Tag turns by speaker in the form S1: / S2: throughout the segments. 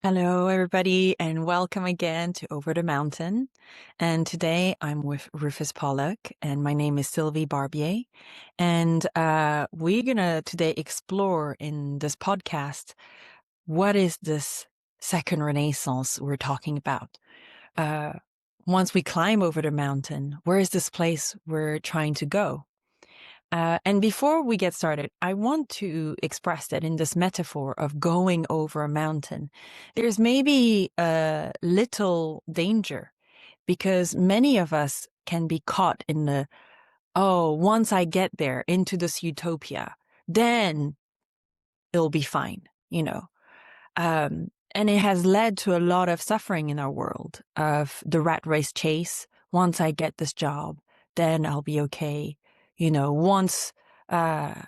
S1: Hello, everybody, and welcome again to Over the Mountain. And today I'm with Rufus Pollock, and my name is Sylvie Barbier. And we're going to today explore in this podcast what is this second renaissance we're talking about. Once we climb over the mountain, where is this place we're trying to go? And before we get started, I want to express that in this metaphor of going over a mountain, there's maybe a little danger because many of us can be caught in once I get there into this utopia, then it'll be fine, you know. And it has led to a lot of suffering in our world of the rat race chase. Once I get this job, then I'll be okay. Once, the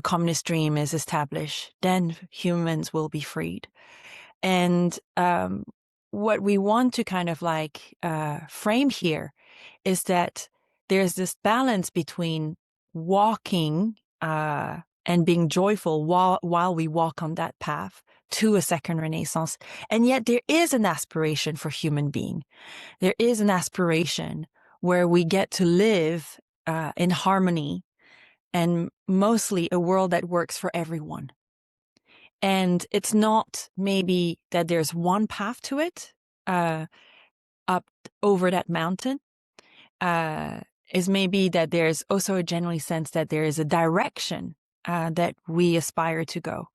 S1: communist dream is established, then humans will be freed. And what we want to kind of frame here is that there's this balance between walking and being joyful while we walk on that path to a second renaissance. And yet there is an aspiration for human being. There is an aspiration where we get to live in harmony and mostly a world that works for everyone. And it's not maybe that there's one path to it up over that mountain. Is maybe that there's also a generally sense that there is a direction that we aspire to go.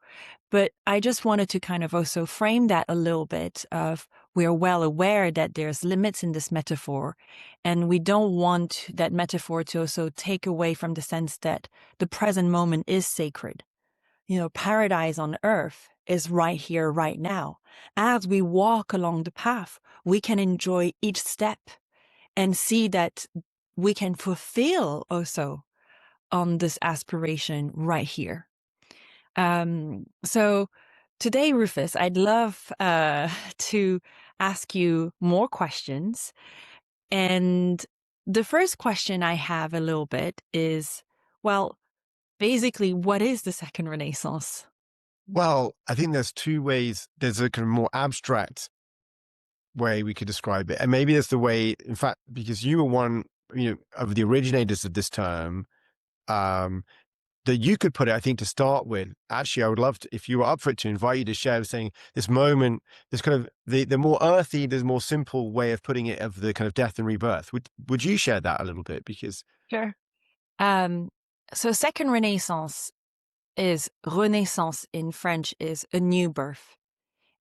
S1: But I just wanted to kind of also frame that a little bit of we're well aware that there's limits in this metaphor, and we don't want that metaphor to also take away from the sense that the present moment is sacred. Paradise on earth is right here, right now. As we walk along the path, we can enjoy each step and see that we can fulfill also on this aspiration right here. So today, Rufus, I'd love to ask you more questions. And the first question I have a little bit is, well, basically, what is the second Renaissance?
S2: Well, I think there's two ways. There's a kind of more abstract way we could describe it. And maybe there's the way, in fact, because you were one, of the originators of this term, that you could put it, I think, to start with. Actually, I would love to, if you were up for it, to invite you to share saying this moment, this kind of the more earthy, the more simple way of putting it, of the kind of death and rebirth. Would you share that a little bit? Because
S1: Sure. So second Renaissance is Renaissance in French is a new birth.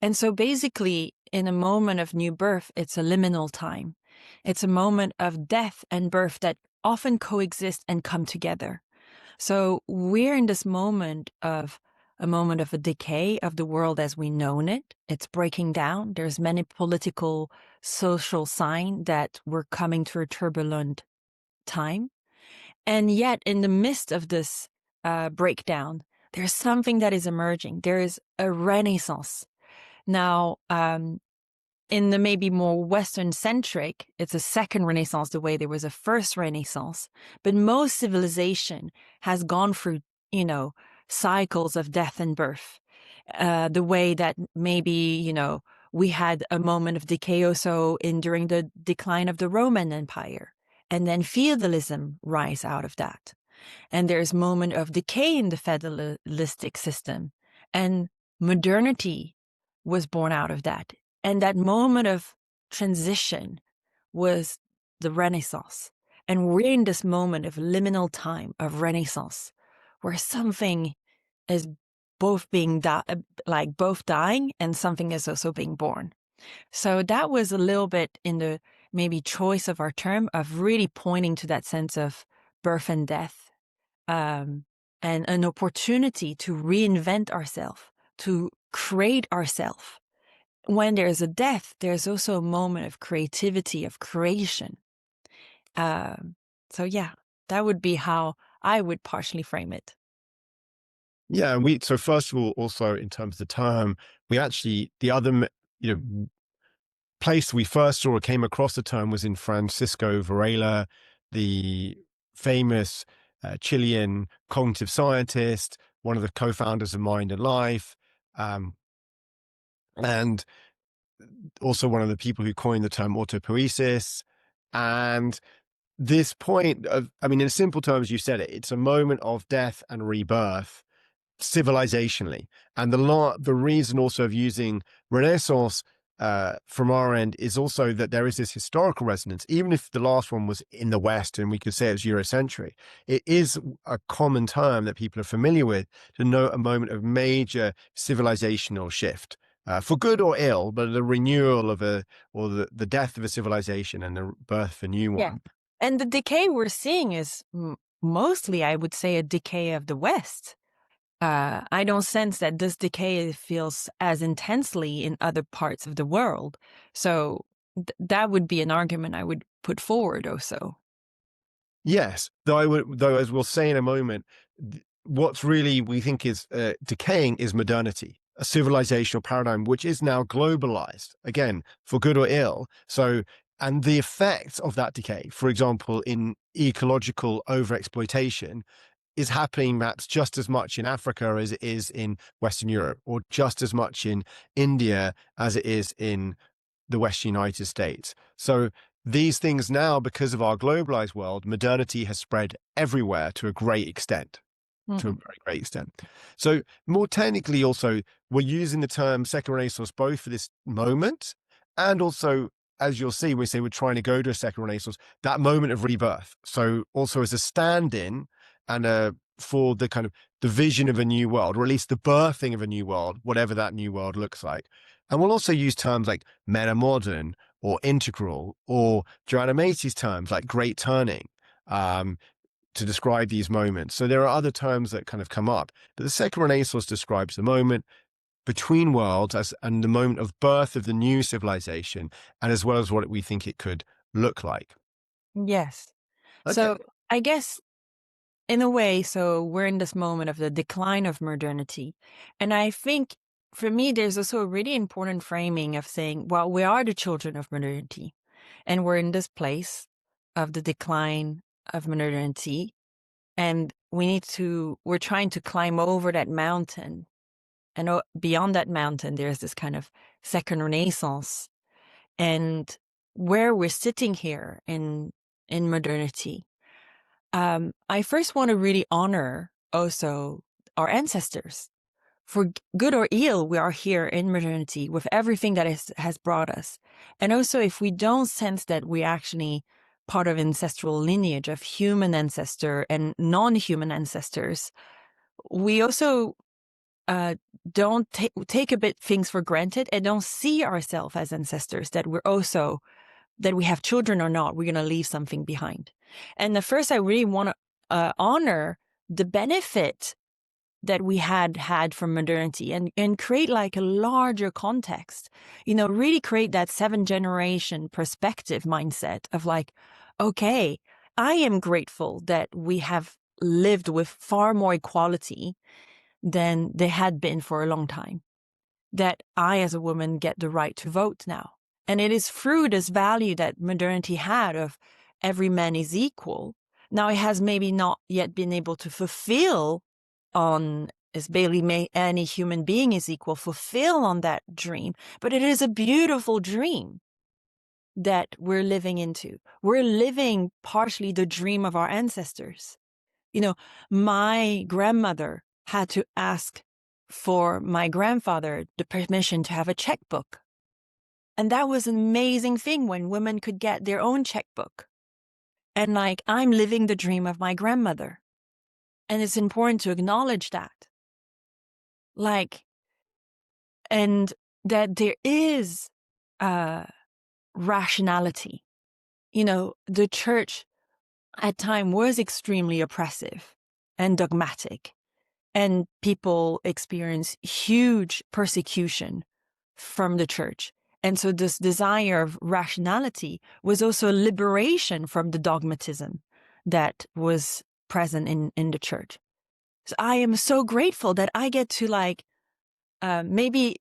S1: And so basically, in a moment of new birth, it's a liminal time. It's a moment of death and birth that often coexist and come together. So we're in this moment of a decay of the world as we known it. It's breaking down. There's many political, social signs that we're coming to a turbulent time. And yet, in the midst of this breakdown, there's something that is emerging. There is a renaissance. Now, in the maybe more Western-centric, it's a second Renaissance, the way there was a first Renaissance. But most civilization has gone through, cycles of death and birth. The way that maybe, we had a moment of decay also during the decline of the Roman Empire. And then feudalism rise out of that. And there's moment of decay in the feudalistic system. And modernity was born out of that. And that moment of transition was the Renaissance. And we're in this moment of liminal time of Renaissance, where something is both both dying and something is also being born. So that was a little bit in the maybe choice of our term of really pointing to that sense of birth and death, and an opportunity to reinvent ourselves, to create ourselves. When there's a death, there's also a moment of creativity, of creation. So yeah, that would be how I would partially frame it.
S2: yeah, so first of all, also in terms of the term, we actually, the other, place we first saw or came across the term was in Francisco Varela, the famous Chilean cognitive scientist, one of the co-founders of Mind and Life. and also one of the people who coined the term autopoiesis. And this point of, I mean, in simple terms, you said it, it's a moment of death and rebirth civilizationally. And the reason also of using Renaissance from our end is also that there is this historical resonance. Even if the last one was in the West and we could say it's Eurocentric, it is a common term that people are familiar with to note a moment of major civilizational shift. For good or ill, but the renewal of or the death of a civilization and the birth of a new
S1: Yeah.
S2: one.
S1: And the decay we're seeing is mostly, I would say, a decay of the West. I don't sense that this decay feels as intensely in other parts of the world. So that would be an argument I would put forward also.
S2: Yes, though as we'll say in a moment, what's really we think is decaying is modernity, a civilizational paradigm which is now globalized, again, for good or ill. So, and the effects of that decay, for example, in ecological overexploitation, is happening perhaps just as much in Africa as it is in Western Europe, or just as much in India as it is in the Western United States. So these things now, because of our globalized world, modernity has spread everywhere to a great extent. To a
S1: Mhm.
S2: very great extent. So more technically also, we're using the term second renaissance both for this moment and also, as you'll see, we say we're trying to go to a second renaissance, that moment of rebirth. So also as a stand-in and for the kind of the vision of a new world, or at least the birthing of a new world, whatever that new world looks like. And we'll also use terms like metamodern or integral, or Joanna Macy's terms like great turning, to describe these moments. So there are other terms that kind of come up, but the second renaissance describes the moment between worlds and the moment of birth of the new civilization, and as well as what we think it could look like.
S1: Yes.
S2: Okay.
S1: So I guess in a way, so we're in this moment of the decline of modernity. And I think for me, there's also a really important framing of saying, well, we are the children of modernity. And we're in this place of the decline of modernity. And we're trying to climb over that mountain. And beyond that mountain, there's this kind of second renaissance. And where we're sitting here in modernity, I first want to really honor also our ancestors. For good or ill, we are here in modernity with everything that has brought us. And also, if we don't sense that we're actually part of ancestral lineage of human ancestor and non-human ancestors, we also don't take a bit things for granted and don't see ourselves as ancestors, that that we have children or not, we're going to leave something behind. And the first, I really want to honor the benefit that we had from modernity and create like a larger context, really create that 7th-generation perspective mindset of like, okay, I am grateful that we have lived with far more equality than they had been for a long time, that I as a woman get the right to vote now. And it is through this value that modernity had of every man is equal. Now it has maybe not yet been able to fulfill on, as Bailey may, any human being is equal, fulfill on that dream. But it is a beautiful dream that we're living into. We're living partially the dream of our ancestors. My grandmother had to ask for my grandfather the permission to have a checkbook. And that was an amazing thing when women could get their own checkbook. And like, I'm living the dream of my grandmother. And it's important to acknowledge that. Like, and that there is rationality. The church at time was extremely oppressive and dogmatic, and people experience huge persecution from the church. And so this desire of rationality was also a liberation from the dogmatism that was present in the church. So I am so grateful that I get to maybe,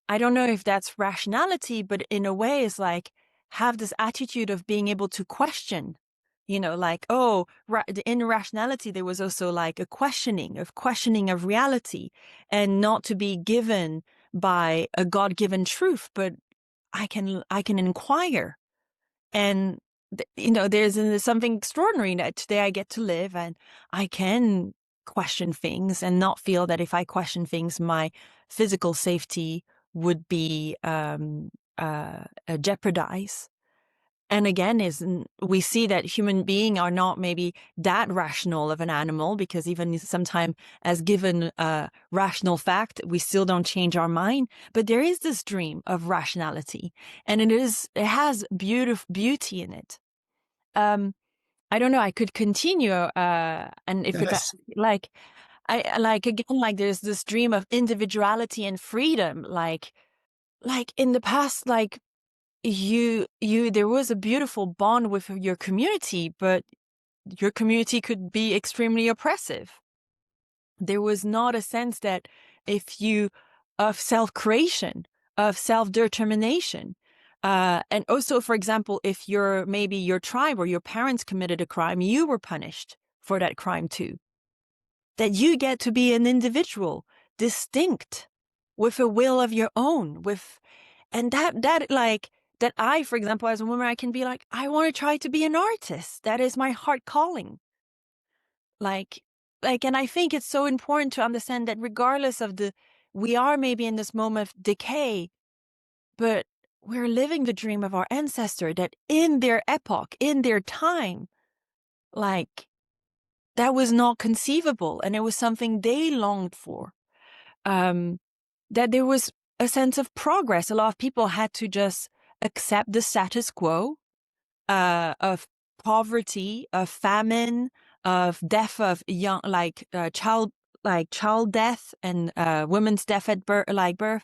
S1: I don't know if that's rationality, but in a way it's like have this attitude of being able to question, in rationality, there was also like a questioning of reality, and not to be given by a God-given truth, but I can inquire. And there's something extraordinary that today I get to live, and I can question things and not feel that if I question things, my physical safety would be jeopardized. And again, we see that human beings are not maybe that rational of an animal, because even sometimes as given a rational fact, we still don't change our mind. But there is this dream of rationality, and it has beauty in it. I don't know, I could continue, and if it
S2: Yes.
S1: like, I like, again, like there's this dream of individuality and freedom, like in the past, like there was a beautiful bond with your community, but your community could be extremely oppressive. There was not a sense that of self-creation, of self-determination. And also, for example, if maybe your tribe or your parents committed a crime, you were punished for that crime too. That you get to be an individual, distinct, with a will of your own, and that I, for example, as a woman, I can be like, I want to try to be an artist. That is my heart calling. Like, and I think it's so important to understand that regardless of we are maybe in this moment of decay, but we're living the dream of our ancestor, that in their epoch, in their time, like, that was not conceivable. And it was something they longed for. That there was a sense of progress. A lot of people had to just accept the status quo of poverty, of famine, of death of young, child death, and women's death at birth.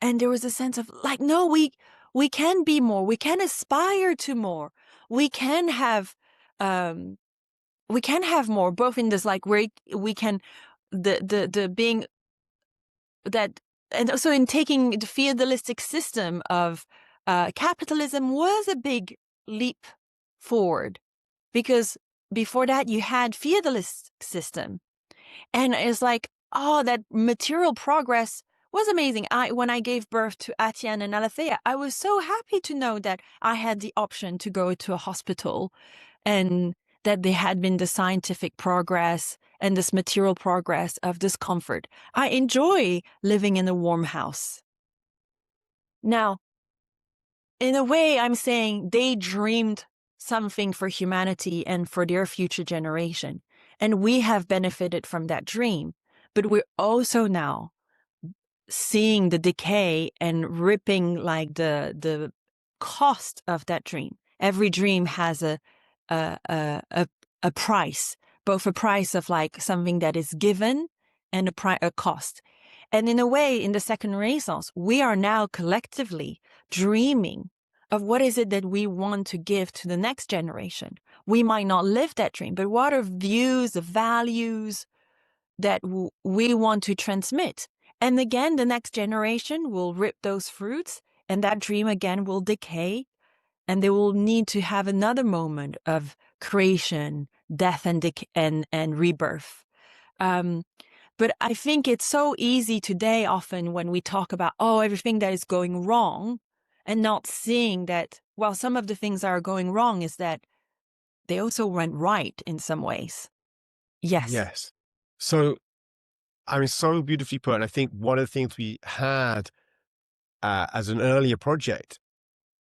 S1: And there was a sense of like, no, we can be more. We can aspire to more. We can have more. Both in this, like, where we can the being that, and also in taking the feudalistic system of capitalism was a big leap forward, because before that you had feudalist system, and it's like, oh, that material progress was amazing. When I gave birth to Atienne and Alethea, I was so happy to know that I had the option to go to a hospital, and that there had been the scientific progress and this material progress of discomfort. I enjoy living in a warm house. Now, in a way, I'm saying they dreamed something for humanity and for their future generation, and we have benefited from that dream. But we're also now seeing the decay and ripping, like, the cost of that dream. Every dream has a price, both a price of like something that is given and a cost. And in a way, in the second Renaissance, we are now collectively dreaming of what is it that we want to give to the next generation. We might not live that dream, but what are views, the values that we want to transmit? And again, the next generation will rip those fruits, and that dream again will decay, and they will need to have another moment of creation, death, and rebirth. But I think it's so easy today, often when we talk about, everything that is going wrong, and not seeing that, well, some of the things that are going wrong is that they also went right in some ways. Yes.
S2: Yes. So, I mean, so beautifully put. And I think one of the things we had as an earlier project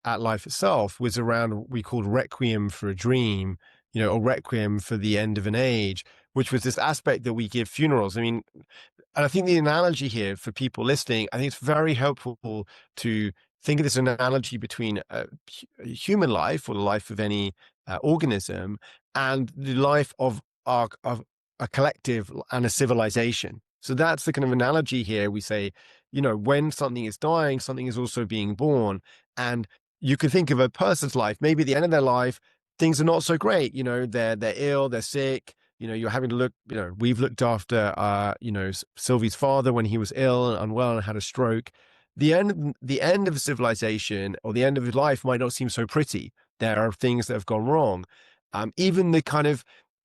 S2: at Life Itself was around what we called Requiem for a Dream, or Requiem for the End of an Age, which was this aspect that we give funerals. I mean, and I think the analogy here for people listening, I think it's very helpful to think of this analogy between a human life, or the life of any organism, and the life of a collective and a civilization. So that's the kind of analogy here. We say, when something is dying, something is also being born. And you can think of a person's life, maybe at the end of their life, things are not so great. They're ill, they're sick. You're having to look, we've looked after, Sylvie's father when he was ill and unwell and had a stroke. The end of civilization, or the end of his life, might not seem so pretty. There are things that have gone wrong. Even the kind of,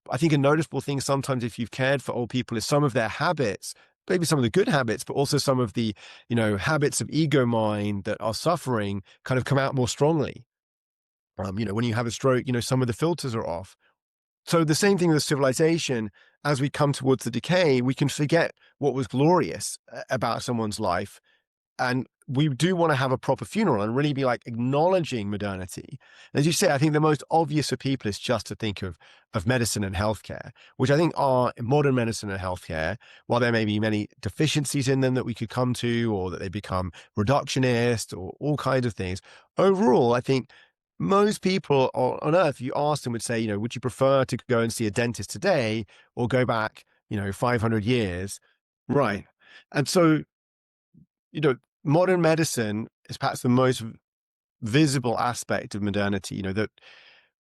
S2: I think, a noticeable thing sometimes, if you've cared for old people, is some of their habits maybe some of the good habits, but also some of the, habits of ego mind that are suffering kind of come out more strongly. When you have a stroke, some of the filters are off. So the same thing with civilization, as we come towards the decay, we can forget what was glorious about someone's life, and we do want to have a proper funeral and really be like acknowledging modernity. As you say, I think the most obvious for people is just to think of medicine and healthcare, which I think are modern medicine and healthcare, while there may be many deficiencies in them that we could come to, or that they become reductionist or all kinds of things. Overall, I think most people on earth, you ask them, would say, would you prefer to go and see a dentist today or go back, 500 years? Right. And so, modern medicine is perhaps the most visible aspect of modernity, that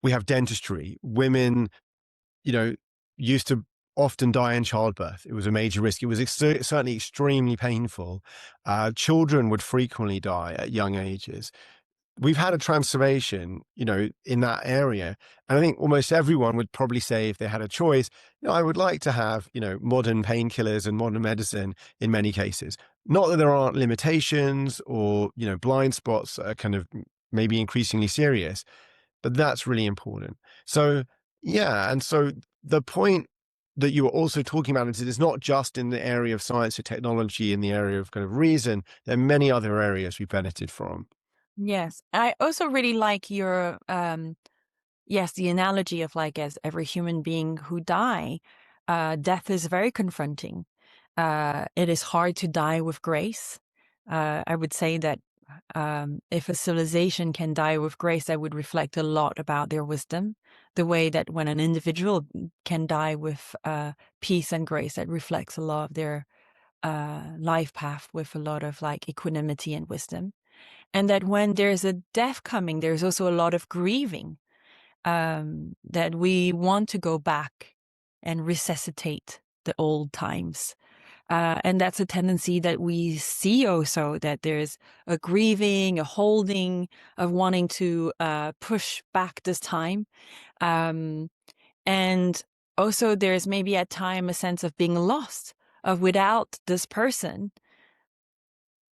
S2: we have dentistry. Women, you know, used to often die in childbirth. It was a major risk. It was certainly extremely painful. Children would frequently die at young ages. We've had a transformation, in that area. And I think almost everyone would probably say, if they had a choice, I would like to have, modern painkillers and modern medicine in many cases. Not that there aren't limitations or, blind spots that are kind of maybe increasingly serious, but that's really important. So, yeah. And so the point that you were also talking about is it's not just in the area of science or technology, in the area of kind of reason. There are many other areas we benefit from.
S1: Yes. I also really like your yes, the analogy of like as every human being who die, death is very confronting. It is hard to die with grace. I would say that if a civilization can die with grace, that would reflect a lot about their wisdom. The way that when an individual can die with peace and grace, that reflects a lot of their life path with a lot of like equanimity and wisdom. And that when there's a death coming, there's also a lot of grieving, that we want to go back and resuscitate the old times. And that's a tendency that we see also, that there's a grieving, a holding of wanting to push back this time. Um, and also there's maybe at time a sense of being lost, of without this person,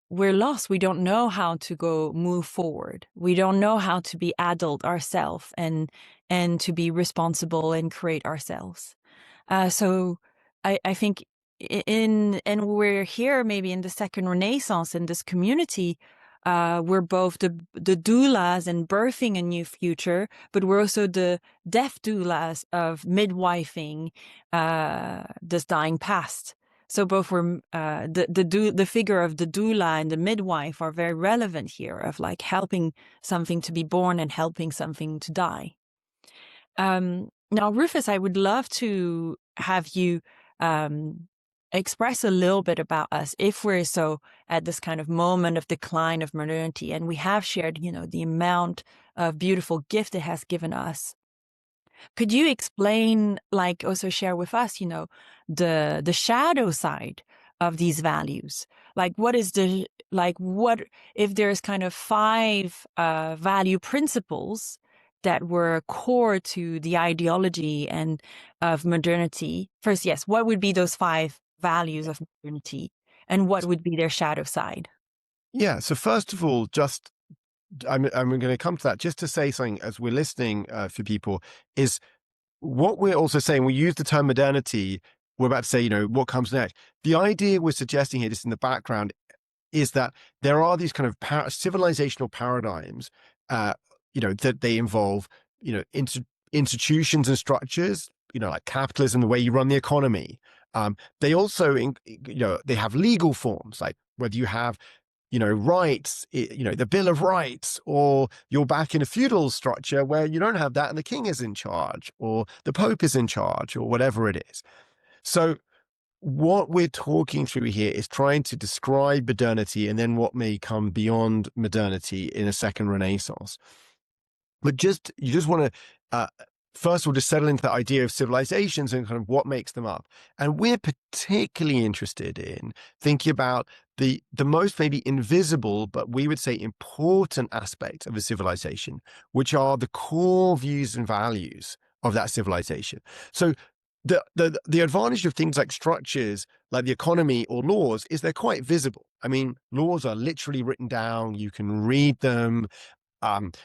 S1: we're lost. We don't know how to go move forward. We don't know how to be adult ourselves and to be responsible and create ourselves. So I think and we're here maybe in the second Renaissance in this community. We're both the doulas and birthing a new future, but we're also the death doulas of midwifing this dying past. So both were the figure of the doula and the midwife are very relevant here, of like helping something to be born and helping something to die. Now, Rufus, I would love to have you express a little bit about us, if we're so at this kind of moment of decline of modernity, and we have shared, the amount of beautiful gift it has given us. Could you explain, like, also share with us, the shadow side of these values? Like, what if there's kind of 5 value principles that were core to the ideology and of modernity? First, yes, what would be those 5 values of modernity, and what would be their shadow side?
S2: Yeah. So first of all, I'm going to come to that just to say something as we're listening for people is what we're also saying. We use the term modernity. We're about to say, what comes next. The idea we're suggesting here, just in the background, is that there are these kind of civilizational paradigms, that they involve, institutions and structures, like capitalism, the way you run the economy. They also, they have legal forms, like whether you have, rights, the Bill of Rights, or you're back in a feudal structure where you don't have that and the king is in charge, or the Pope is in charge, or whatever it is. So what we're talking through here is trying to describe modernity and then what may come beyond modernity in a second Renaissance. But you just want to, first of all, just settle into the idea of civilizations and kind of what makes them up. And we're particularly interested in thinking about the most maybe invisible, but we would say important aspect of a civilization, which are the core views and values of that civilization. So the advantage of things like structures, like the economy or laws, is they're quite visible. I mean, laws are literally written down. You can read them.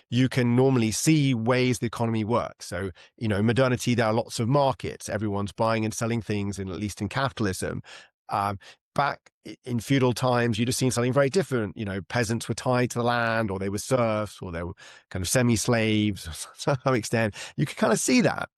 S2: You can normally see ways the economy works. So, modernity, there are lots of markets. Everyone's buying and selling things, at least in capitalism. Um, Back in feudal times, you'd have seen something very different. Peasants were tied to the land, or they were serfs, or they were kind of semi-slaves to some extent. You could kind of see that.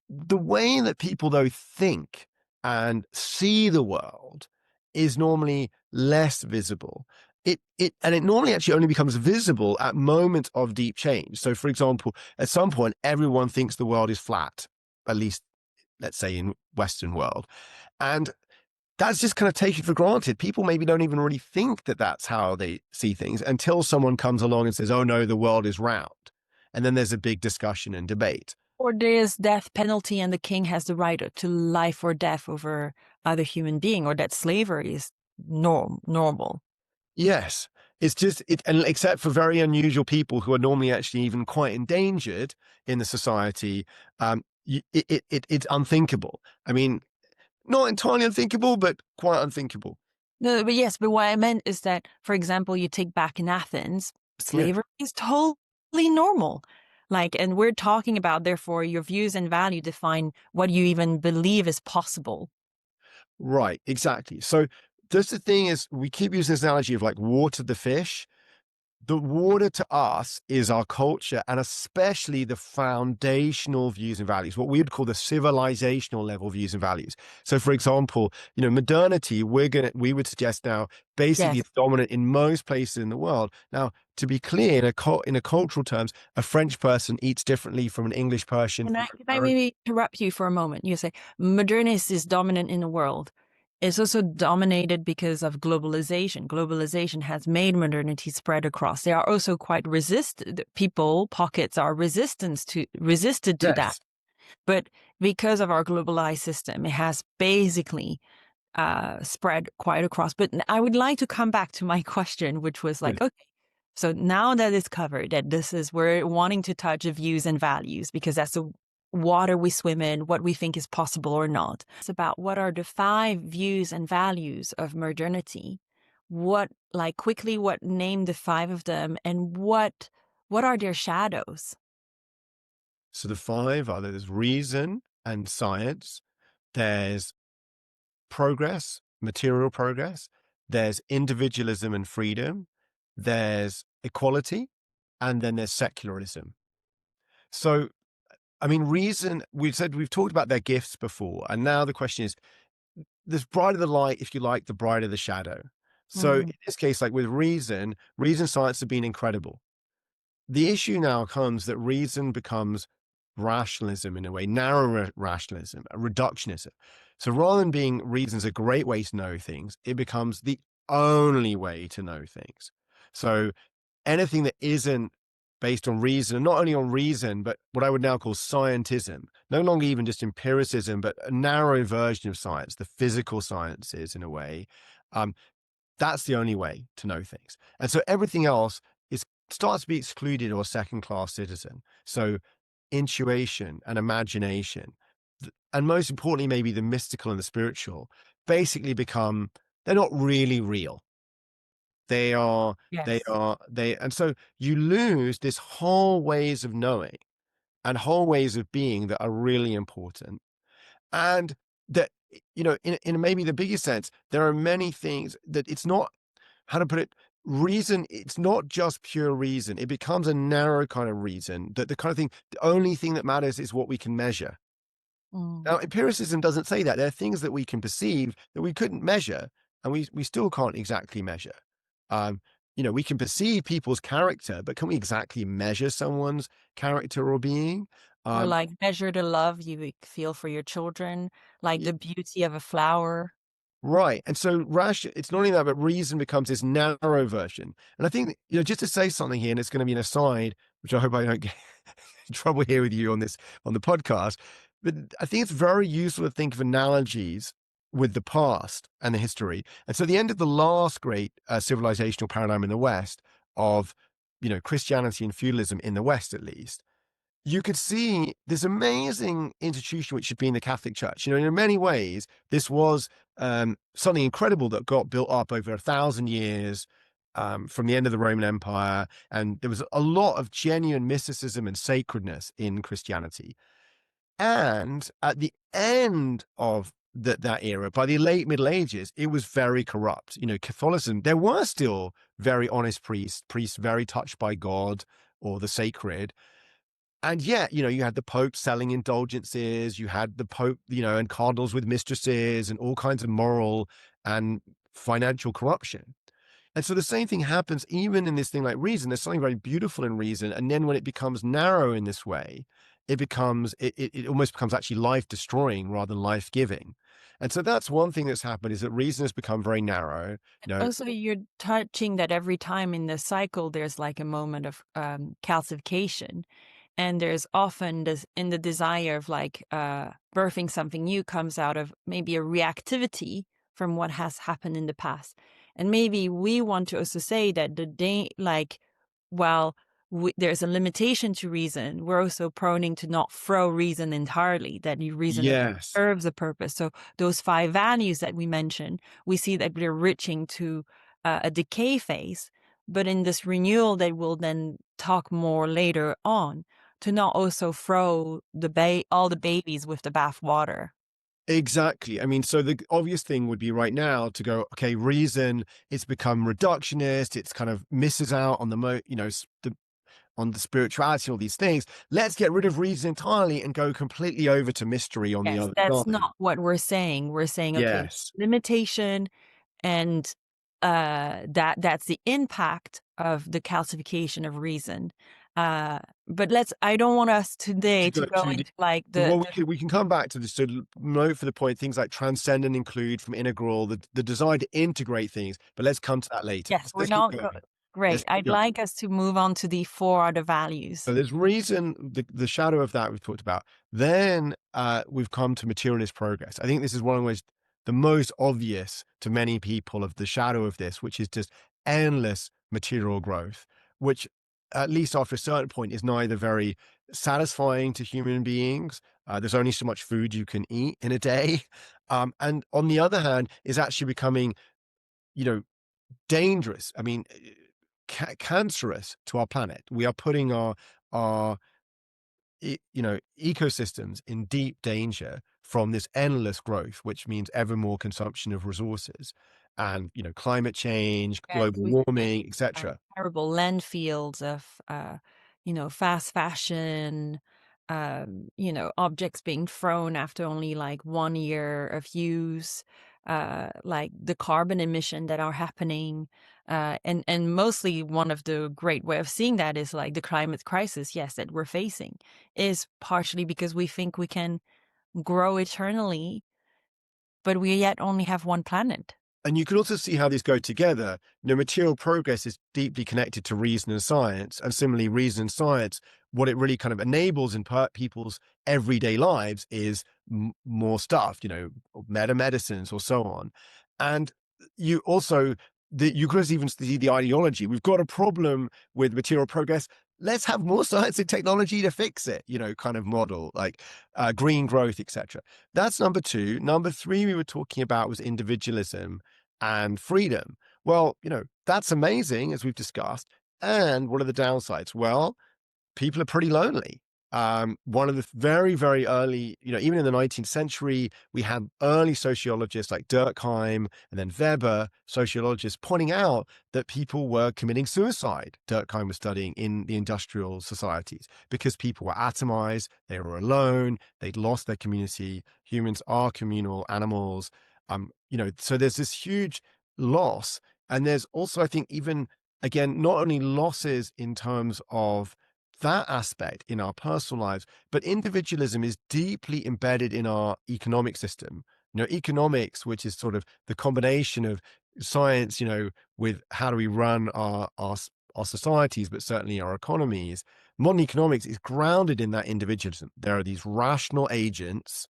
S2: The way that people, though, think and see the world is normally less visible. It normally actually only becomes visible at moments of deep change. So, for example, at some point, everyone thinks the world is flat, at least, let's say, in Western world. And that's just kind of taken for granted. People maybe don't even really think that that's how they see things until someone comes along and says, oh, no, the world is round. And then there's a big discussion and debate.
S1: Or there's death penalty and the king has the right to life or death over other human being, or that slavery is normal.
S2: Yes. It's just and except for very unusual people who are normally actually even quite endangered in the society, it's unthinkable. I mean, not entirely unthinkable, but quite unthinkable.
S1: No, but yes, but what I meant is that, for example, you take back in Athens,
S2: Yeah.
S1: slavery is totally normal. And we're talking about, therefore, your views and value define what you even believe is possible.
S2: Right, exactly. So just the thing is, we keep using this analogy of like water the fish. The water to us is our culture, and especially the foundational views and values, what we would call the civilizational level views and values. So, for example, modernity, we would suggest now basically
S1: Yes.
S2: it's dominant in most places in the world. Now, to be clear, in a cultural terms, a French person eats differently from an English person.
S1: Can I maybe interrupt you for a moment? You say modernist is dominant in the world. It's also dominated because of globalization. Globalization has made modernity spread across. They are also quite pockets are resisted to that.
S2: Yes.
S1: But because of our globalized system, it has basically spread quite across. But I would like to come back to my question, which was like,
S2: Good.
S1: okay, so now that it's covered, that we're wanting to touch views and values because that's the water we swim in, what we think is possible or not. It's about what are the 5 views and values of modernity. Name the 5 of them, and what are their shadows?
S2: So the 5 are there's reason and science, there's progress, material progress, there's individualism and freedom, there's equality, and then there's secularism. So, I mean, reason, we've talked about their gifts before, and now the question is, there's brighter the light, if you like, the brighter the shadow. So in this case, like with reason science have been incredible. The issue now comes that reason becomes rationalism in a way, narrow rationalism, a reductionism. So rather than being reason's a great way to know things, it becomes the only way to know things. So anything that isn't based on reason, and not only on reason, but what I would now call scientism, no longer even just empiricism, but a narrow version of science, the physical sciences in a way, um, that's the only way to know things. And so everything else starts to be excluded or a second-class citizen. So intuition and imagination, and most importantly, maybe the mystical and the spiritual, basically they're not really real. They are,
S1: Yes.
S2: and so you lose this whole ways of knowing and whole ways of being that are really important. And that, in maybe the biggest sense, there are many things that it's not, how to put it, reason, it's not just pure reason. It becomes a narrow kind of reason that the kind of thing, the only thing that matters is what we can measure. Now, empiricism doesn't say that. There are things that we can perceive that we couldn't measure, and we still can't exactly measure. Um, we can perceive people's character, but can we exactly measure someone's character or being?
S1: Or
S2: Um,
S1: measure the love you feel for your children, like
S2: y-
S1: the beauty of a flower.
S2: right. And so it's not only that, but reason becomes this narrow version. And I think, just to say something here, and it's going to be an aside, which I hope I don't get in trouble here with you on the podcast, but I think it's very useful to think of analogies with the past and the history. And so the end of the last great civilizational paradigm in the West of, Christianity and feudalism in the West, at least, you could see this amazing institution which should be in the Catholic Church. You know, in many ways, this was something incredible that got built up over 1,000 years from the end of the Roman Empire, and there was a lot of genuine mysticism and sacredness in Christianity. And at the end of that era, by the late Middle Ages, it was very corrupt. You know, Catholicism, there were still very honest priests very touched by God or the sacred, and yet, you know, you had the Pope selling indulgences, you had the Pope, you know, and cardinals with mistresses and all kinds of moral and financial corruption. And so the same thing happens even in this thing like reason. There's something very beautiful in reason. And then when it becomes narrow in this way, it almost becomes actually life destroying rather than life giving. And so that's one thing that's happened, is that reason has become very narrow. You know,
S1: Also, you're touching that every time in the cycle, there's like a moment of calcification. And there's often this in the desire of like birthing something new comes out of maybe a reactivity from what has happened in the past. And maybe we want to also say that the day, like, while there's a limitation to reason, we're also proning to not throw reason entirely, that reason
S2: yes.
S1: serves a purpose. So those five values that we mentioned, we see that they're reaching to a decay phase. But in this renewal, they will then talk more later on, to not also throw all the babies with the bath water.
S2: Exactly. I mean, so the obvious thing would be right now to go, okay, reason, it's become reductionist. It's kind of misses out on on the spirituality, all these things. Let's get rid of reason entirely and go completely over to mystery on the
S1: Yes,
S2: other
S1: that's
S2: side.
S1: not what we're saying. We're saying, okay,
S2: Yes.
S1: limitation, and that's the impact of the calcification of reason. But I don't want us
S2: To
S1: today to
S2: go
S1: go
S2: to the
S1: into like
S2: well, we can come back to this to note for the point things like transcend and include from integral, the desire to integrate things. But let's come to that later.
S1: yes, we're
S2: Let's keep
S1: not
S2: going. Let's
S1: great.
S2: keep
S1: I'd
S2: going.
S1: like us to move on to the four other values.
S2: So there's reason, the shadow of that we've talked about. Then we've come to materialist progress. I think this is one of the most obvious to many people of the shadow of this, which is just endless material growth, which at least after a certain point is neither very satisfying to human beings. There's only so much food you can eat in a day. And on the other hand, is actually becoming, you know, dangerous. I mean, cancerous to our planet. We are putting our ecosystems in deep danger from this endless growth, which means ever more consumption of resources, and climate change,
S1: Yes,
S2: global
S1: we see
S2: warming, etc.
S1: terrible landfills of, fast fashion, objects being thrown after only like 1 year of use, like the carbon emission that are happening. And mostly one of the great way of seeing that is like the climate crisis, yes, that we're facing is partially because we think we can grow eternally, but we yet only have one planet.
S2: And you can also see how these go together. Material progress is deeply connected to reason and science, and similarly, reason and science, what it really kind of enables in people's everyday lives is more stuff, meta medicines or so on. And you also, you could even see the ideology. We've got a problem with material progress. Let's have more science and technology to fix it, kind of model, like green growth, etc. That's number two. Number three, we were talking about was individualism and freedom. Well, that's amazing, as we've discussed. And what are the downsides? Well, people are pretty lonely. One of the very, very early, even in the 19th century, we had early sociologists like Durkheim and then Weber, sociologists, pointing out that people were committing suicide. Durkheim was studying in the industrial societies because people were atomized, they were alone, they'd lost their community. Humans are communal animals. So there's this huge loss. And there's also, I think, even again, not only losses in terms of that aspect in our personal lives, but individualism is deeply embedded in our economic system. Economics, which is sort of the combination of science, with how do we run our societies, but certainly our economies. Modern economics is grounded in that individualism. There are these rational agents,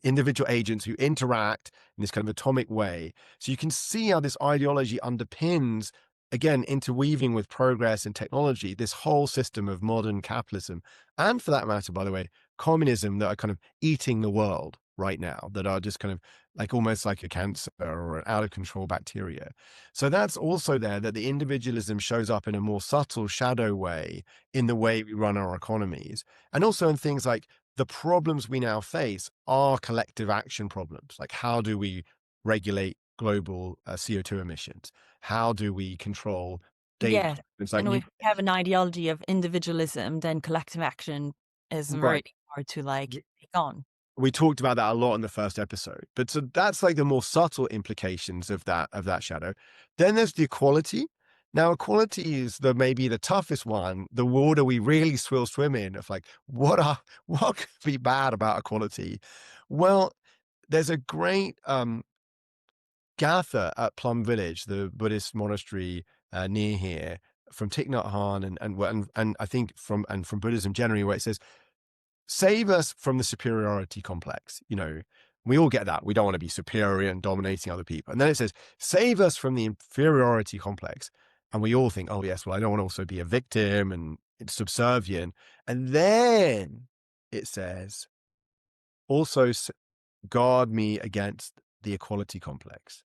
S2: individual agents who interact in this kind of atomic way. So you can see how this ideology underpins again, interweaving with progress and technology, this whole system of modern capitalism, and for that matter, by the way, communism, that are kind of eating the world right now, that are just kind of like almost like a cancer or an out of control bacteria. So that's also there, that the individualism shows up in a more subtle shadow way in the way we run our economies. And also in things like the problems we now face are collective action problems. Like, how do we regulate global CO2 emissions? How do we control data?
S1: Yeah.
S2: It's like
S1: And
S2: new,
S1: if we have an ideology of individualism, then collective action is
S2: right.
S1: very hard to like take on.
S2: We talked about that a lot in the first episode, but so that's like the more subtle implications of that shadow. Then there's the equality. Now, equality is the maybe the toughest one, the water we really will swim in. Of like, what could be bad about equality? Well, there's a great Gatha at Plum Village, the Buddhist monastery near here, from Thich Nhat Hanh, and I think from Buddhism generally, where it says, "Save us from the superiority complex." We all get that. We don't want to be superior and dominating other people. And then it says, "Save us from the inferiority complex." And we all think, "Oh yes, well, I don't want to also be a victim and it's subservient." And then it says, "Also guard me against the equality complex."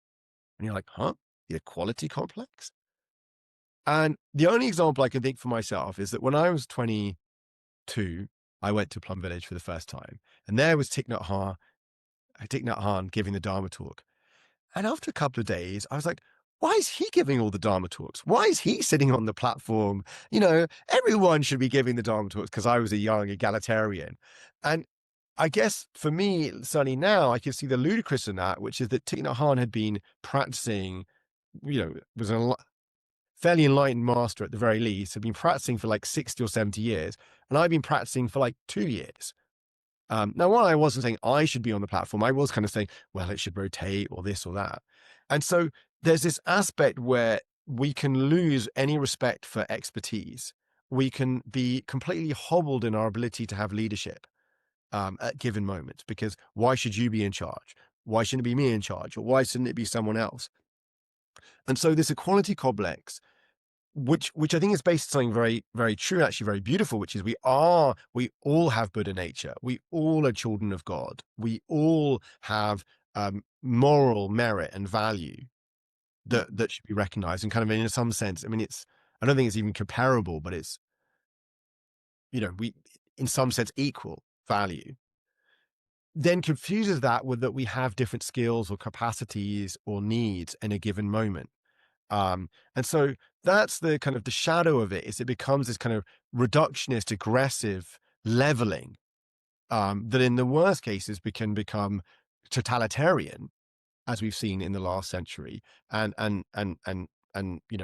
S2: And you're like, huh? The equality complex? And the only example I can think for myself is that when I was 22, I went to Plum Village for the first time. And there was Thich Nhat Hanh giving the Dharma talk. And after a couple of days, I was like, why is he giving all the Dharma talks? Why is he sitting on the platform? Everyone should be giving the Dharma talks, because I was a young egalitarian. And I guess for me, certainly now, I can see the ludicrous in that, which is that Thich Nhat Hanh had been practicing, was a fairly enlightened master at the very least, had been practicing for like 60 or 70 years. And I've been practicing for like 2 years. Now, while I wasn't saying I should be on the platform, I was kind of saying, well, it should rotate or this or that. And so there's this aspect where we can lose any respect for expertise. We can be completely hobbled in our ability to have leadership at given moments, because why should you be in charge? Why shouldn't it be me in charge? Or why shouldn't it be someone else? And so this equality complex, which I think is based on something very, very true, actually very beautiful, which is we all have Buddha nature. We all are children of God. We all have moral merit and value
S1: Mm.
S2: that should be recognized, and kind of in some sense, I mean, I don't think it's even comparable, but it's, we, in some sense, equal value. Then confuses that with that we have different skills or capacities or needs in a given moment. And so that's the kind of the shadow of it, is it becomes this kind of reductionist, aggressive leveling, that in the worst cases can become totalitarian, as we've seen in the last century, and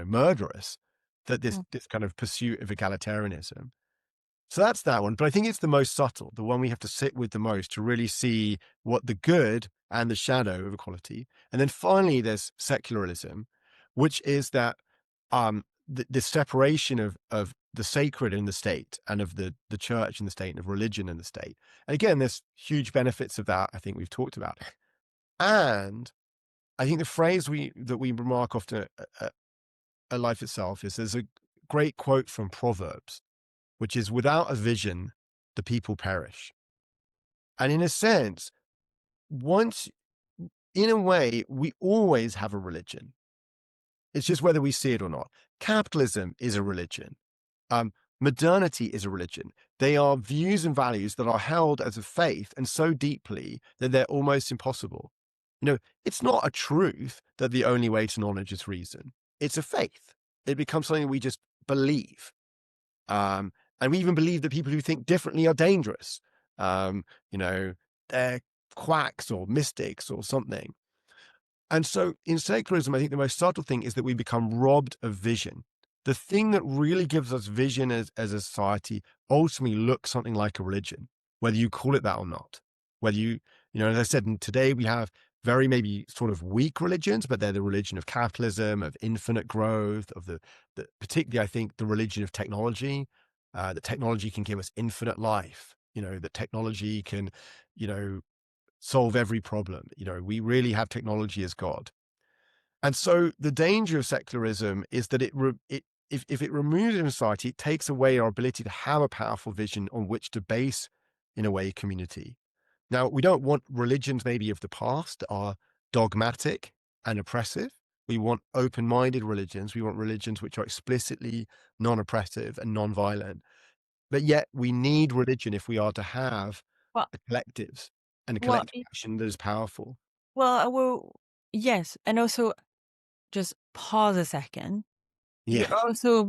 S2: murderous, that
S1: Mm.
S2: this kind of pursuit of egalitarianism. So that's that one. But I think it's the most subtle, the one we have to sit with the most to really see what the good and the shadow of equality. And then finally, there's secularism, which is that the separation of the sacred in the state, and of the church and the state, and of religion and the state. And again, there's huge benefits of that, I think we've talked about. And I think the phrase that we remark often at life itself is, there's a great quote from Proverbs, which is, without a vision, the people perish. And in a sense, once, in a way, we always have a religion. It's just whether we see it or not. Capitalism is a religion. Um, Modernity is a religion. They are views and values that are held as a faith, and so deeply that they're almost impossible. It's not a truth that the only way to knowledge is reason. It's a faith. It becomes something we just believe. Um, and we even believe that people who think differently are dangerous. Um, they're quacks or mystics or something. And so in secularism, I think the most subtle thing is that we become robbed of vision. The thing that really gives us vision as a society ultimately looks something like a religion, whether you call it that or not. Whether as I said, and today we have very maybe sort of weak religions, but they're the religion of capitalism, of infinite growth, of the particularly, I think, the religion of technology. That technology can give us infinite life. That technology can, solve every problem. We really have technology as God. And so the danger of secularism is that if it removes it from society, it takes away our ability to have a powerful vision on which to base, in a way, community. Now, we don't want religions maybe of the past that are dogmatic and oppressive. We want open-minded religions. We want religions which are explicitly non-oppressive and non-violent. But yet we need religion if we are to have
S1: Well,
S2: a collectives and a
S1: well,
S2: collective action that is powerful.
S1: well, yes, and also just pause a second. You're
S2: Yes.
S1: also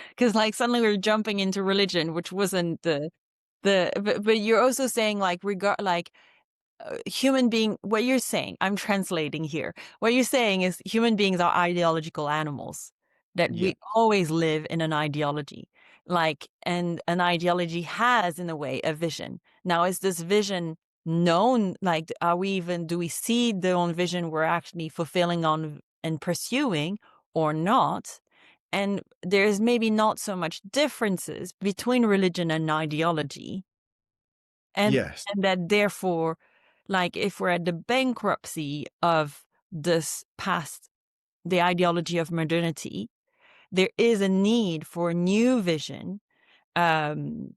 S1: because like suddenly we're jumping into religion, which wasn't but you're also saying like regard like human being what you're saying I'm translating here what you're saying is human beings are ideological animals that
S2: Yeah.
S1: we always live in an ideology like and an ideology has in a way a vision. Now is this vision known, like are we even do we see the own vision we're actually fulfilling on and pursuing or not? And there's maybe not so much differences between religion and ideology, and
S2: Yes.
S1: and that therefore, like if we're at the bankruptcy of this past, the ideology of modernity, there is a need for a new vision, um,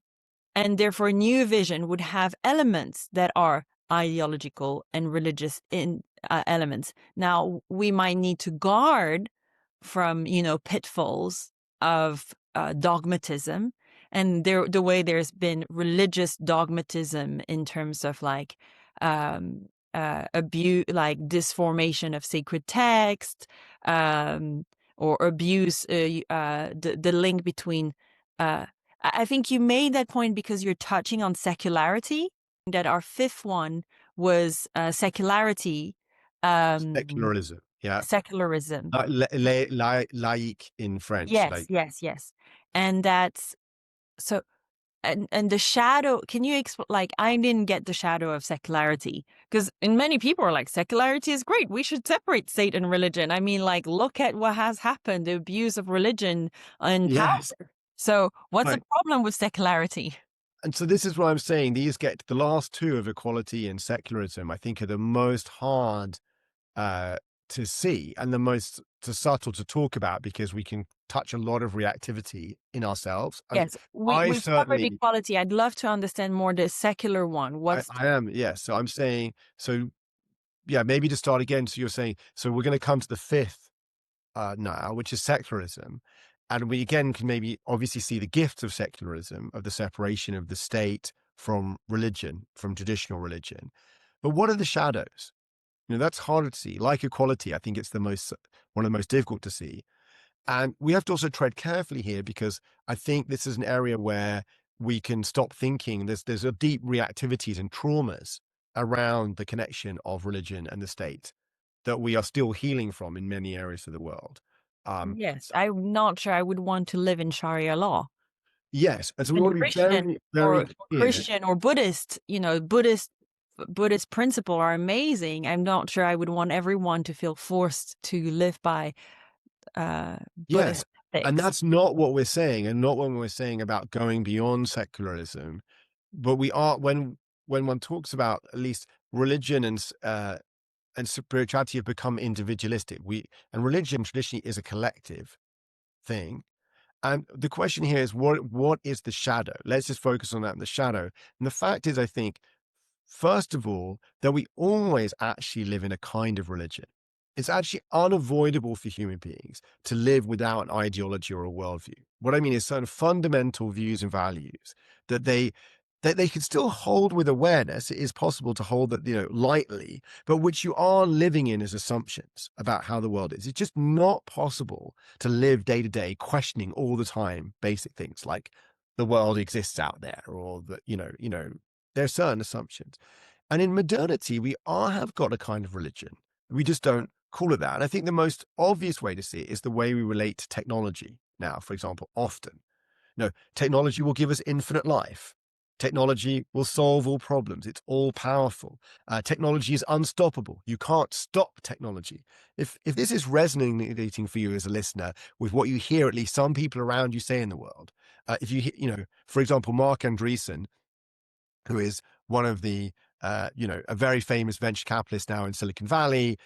S1: and therefore new vision would have elements that are ideological and religious in elements. Now we might need to guard from pitfalls of dogmatism, and the way there's been religious dogmatism in terms of like abuse, like disformation of sacred text, um, or abuse, the link between I think you made that point because you're touching on secularity, that our fifth one was secularity, um,
S2: Secularism. Yeah.
S1: secularism.
S2: Laïque in French.
S1: Yes,
S2: Like,
S1: yes, yes. And that's so and the shadow, can you explain, like I didn't get the shadow of secularity because in many people are like secularity is great. We should separate state and religion. I mean, like look at what has happened, the abuse of religion and power.
S2: yes.
S1: So what's the
S2: Right.
S1: problem with secularity?
S2: And so this is what I'm saying. These get the last two of equality and secularism, I think, are the most hard uh, to see and the most subtle to talk about because we can touch a lot of reactivity in ourselves.
S1: Yes,
S2: I
S1: we've covered
S2: certainly,
S1: equality. I'd love to understand more the secular one. What's
S2: I am, yes. So I'm saying, so yeah, maybe to start again. So you're saying, so we're going to come to the fifth now, which is secularism. And we again can maybe obviously see the gift of secularism, of the separation of the state from religion, from traditional religion. But what are the shadows? That's harder to see. Like equality, I think it's one of the most difficult to see. And we have to also tread carefully here because I think this is an area where we can stop thinking. There's a deep reactivities and traumas around the connection of religion and the state that we are still healing from in many areas of the world. Um,
S1: yes, I'm not sure I would want to live in Sharia law.
S2: yes, and so we
S1: And
S2: want to be
S1: Christian
S2: very, very
S1: or
S2: clear.
S1: Christian or Buddhist, Buddhist principle are amazing. I'm not sure I would want everyone to feel forced to live by
S2: Yes,
S1: Buddhist
S2: and
S1: ethics.
S2: that's not what we're saying, and not what we're saying about going beyond secularism. But we are when one talks about at least religion and spirituality have become individualistic. And religion traditionally is a collective thing. And the question here is what is the shadow? Let's just focus on that in the shadow. And the fact is, I think, first of all, that we always actually live in a kind of religion. It's actually unavoidable for human beings to live without an ideology or a worldview. What I mean is certain fundamental views and values that they can still hold with awareness. It is possible to hold that, lightly, but which you are living in as assumptions about how the world is. It's just not possible to live day to day questioning all the time basic things like the world exists out there or that, there are certain assumptions. And in modernity, we all have got a kind of religion. We just don't call it that. And I think the most obvious way to see it is the way we relate to technology now, for example, often. Technology will give us infinite life. Technology will solve all problems. It's all powerful. Technology is unstoppable. You can't stop technology. If this is resonating for you as a listener with what you hear, at least some people around you say in the world, if for example, Mark Andreessen, who is one of the a very famous venture capitalist now in Silicon Valley.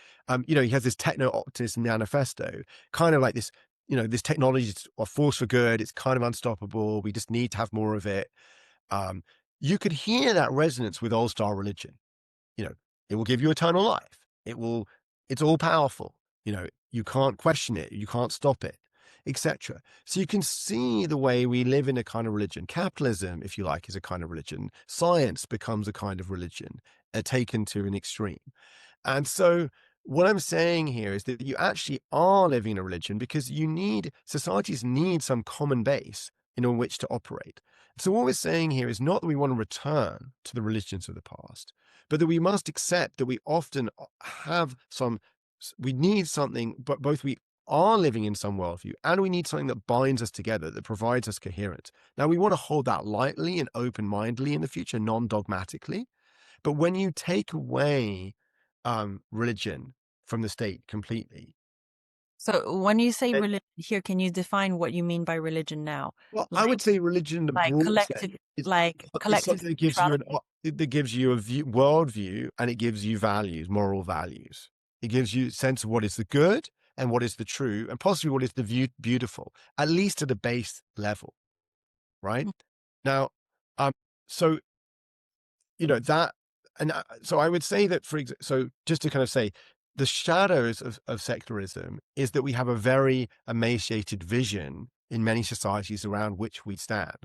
S2: He has this techno-optimist manifesto, kind of like this, this technology is a force for good. It's kind of unstoppable. We just need to have more of it. Um, you could hear that resonance with old style religion. You know, it will give you eternal life. It's all powerful. You can't question it. You can't stop it, etc. So you can see the way we live in a kind of religion. Capitalism, if you like, is a kind of religion. Science becomes a kind of religion, taken to an extreme. And so what I'm saying here is that you actually are living in a religion because societies need some common base in which to operate. So what we're saying here is not that we want to return to the religions of the past, but that we must accept that we often have we need something, but both we are living in some worldview and we need something that binds us together, that provides us coherence. Now, we want to hold that lightly and open-mindedly in the future, non-dogmatically. But when you take away religion from the state completely,
S1: So when you say
S2: it,
S1: religion here, can you define what you mean by religion now?
S2: well, I would
S1: Like
S2: say religion in the
S1: like
S2: broad sense
S1: collective
S2: is
S1: collective
S2: something that gives you
S1: spirituality?
S2: that gives you a worldview, and it gives you values, moral values. It gives you a sense of what is the good and what is the true, and possibly what is the beautiful, at least at a base level, right? Now, um, so that, and so I would say that so just to kind of say, the shadows of secularism is that we have a very emaciated vision in many societies around which we stand.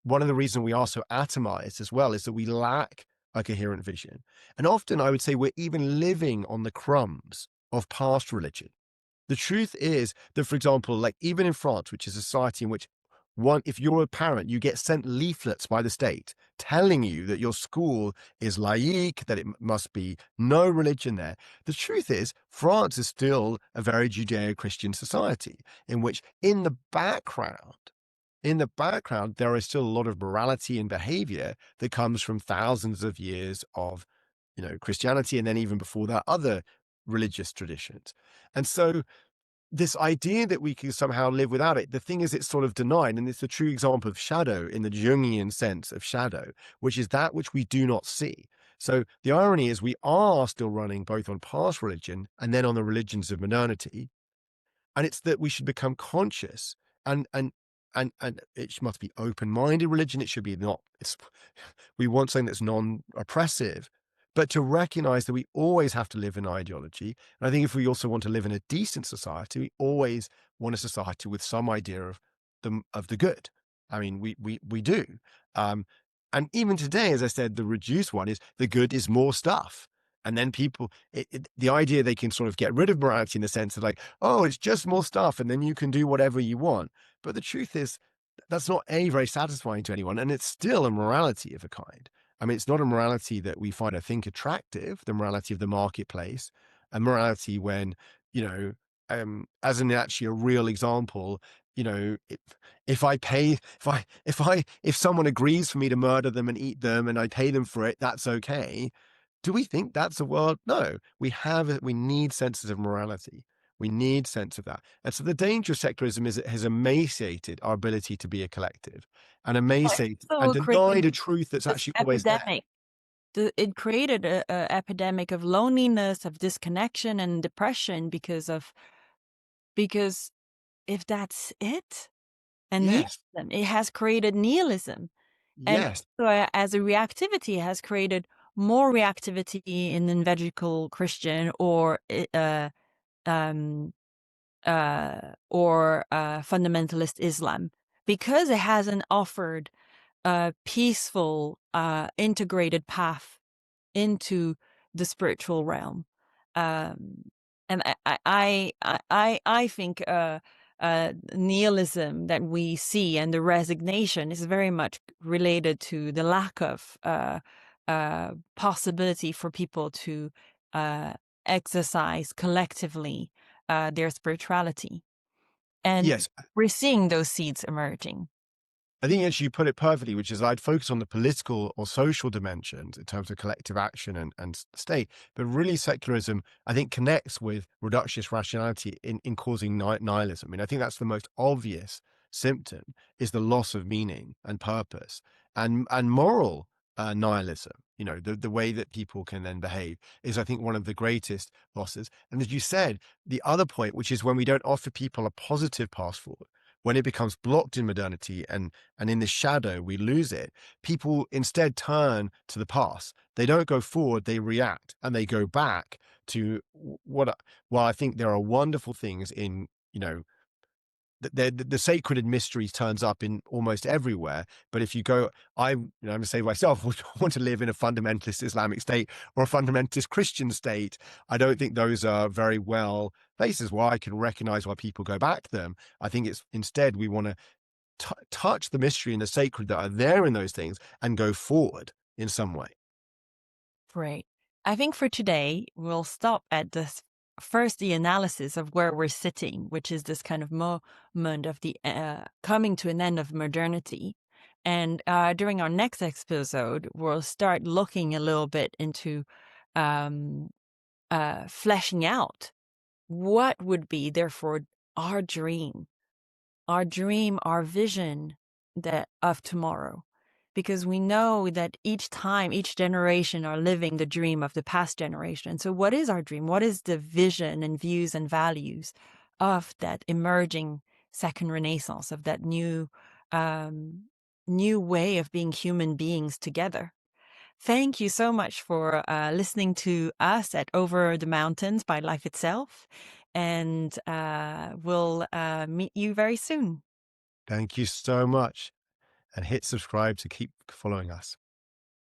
S2: One of the reasons we are so atomized as well is that we lack a coherent vision, and often I would say we're even living on the crumbs of past religion. The truth is that, for example, like even in France, which is a society in which if you're a parent, you get sent leaflets by the state telling you that your school is laïque, that it must be no religion there. The truth is, France is still a very Judeo-Christian society in which in the background, there is still a lot of morality and behavior that comes from thousands of years of, Christianity, and then even before that, other religious traditions. And so this idea that we can somehow live without it, the thing is, it's sort of denied. And it's a true example of shadow in the Jungian sense of shadow, which is that which we do not see. So the irony is we are still running both on past religion and then on the religions of modernity. And it's that we should become conscious, and it must be open-minded religion. It should be not, we want something that's non-oppressive, but to recognize that we always have to live in ideology. And I think if we also want to live in a decent society, we always want a society with some idea of the good. I mean, we do. Um, and even today, as I said, the reduced one is the good is more stuff. And then the idea they can sort of get rid of morality in the sense of like, oh, it's just more stuff, and then you can do whatever you want. But the truth is, that's not very satisfying to anyone, and it's still a morality of a kind. I mean, it's not a morality that we find, I think, attractive, the morality of the marketplace, a morality when, as an actually a real example, if someone agrees for me to murder them and eat them and I pay them for it, that's okay. Do we think that's a world? No, we need senses of morality. We need sense of that. And so the danger of secularism is it has emaciated our ability to be a collective, and
S1: Well, it
S2: emaciated and
S1: also
S2: denied
S1: created
S2: a truth that's
S1: this
S2: actually always there.
S1: epidemic. It created a epidemic of loneliness, of disconnection, and depression because if that's it, and
S2: Yes.
S1: nihilism, it has created nihilism, and
S2: Yes.
S1: also as a reactivity, it has created more reactivity in evangelical Christian um, fundamentalist Islam, because it hasn't offered a peaceful, integrated path into the spiritual realm. Um, and I think nihilism that we see and the resignation is very much related to the lack of possibility for people to uh, exercise collectively their spirituality. And
S2: Yes.
S1: we're seeing those seeds emerging.
S2: I think actually you put it perfectly, which is I'd focus on the political or social dimensions in terms of collective action and state, but really secularism, I think, connects with reductionist rationality in causing nihilism. I mean, I think that's the most obvious symptom, is the loss of meaning and purpose and moral nihilism. You know, the way that people can then behave is, I think, one of the greatest losses. And as you said, the other point, which is when we don't offer people a positive path forward, when it becomes blocked in modernity and in the shadow, we lose it. People instead turn to the past. They don't go forward, they react and they go back to well, I think there are wonderful things in, you know, the sacred mystery turns up in almost everywhere. But if you go, I'm going to say myself, would want to live in a fundamentalist Islamic state or a fundamentalist Christian state. I don't think those are very well places where I can recognize why people go back to them. I think it's instead we want to touch the mystery and the sacred that are there in those things and go forward in some way.
S1: Great. I think for today, we'll stop at this first, the analysis of where we're sitting, which is this kind of moment of the coming to an end of modernity. And during our next episode, we'll start looking a little bit into um, fleshing out what would be, therefore, our dream, our vision of tomorrow. Because we know that each time, each generation are living the dream of the past generation. So what is our dream? What is the vision and views and values of that emerging second renaissance, of that new way of being human beings together? Thank you so much for listening to us at Over the Mountains by Life Itself. And we'll meet you very soon.
S2: Thank you so much, and hit subscribe to keep following us.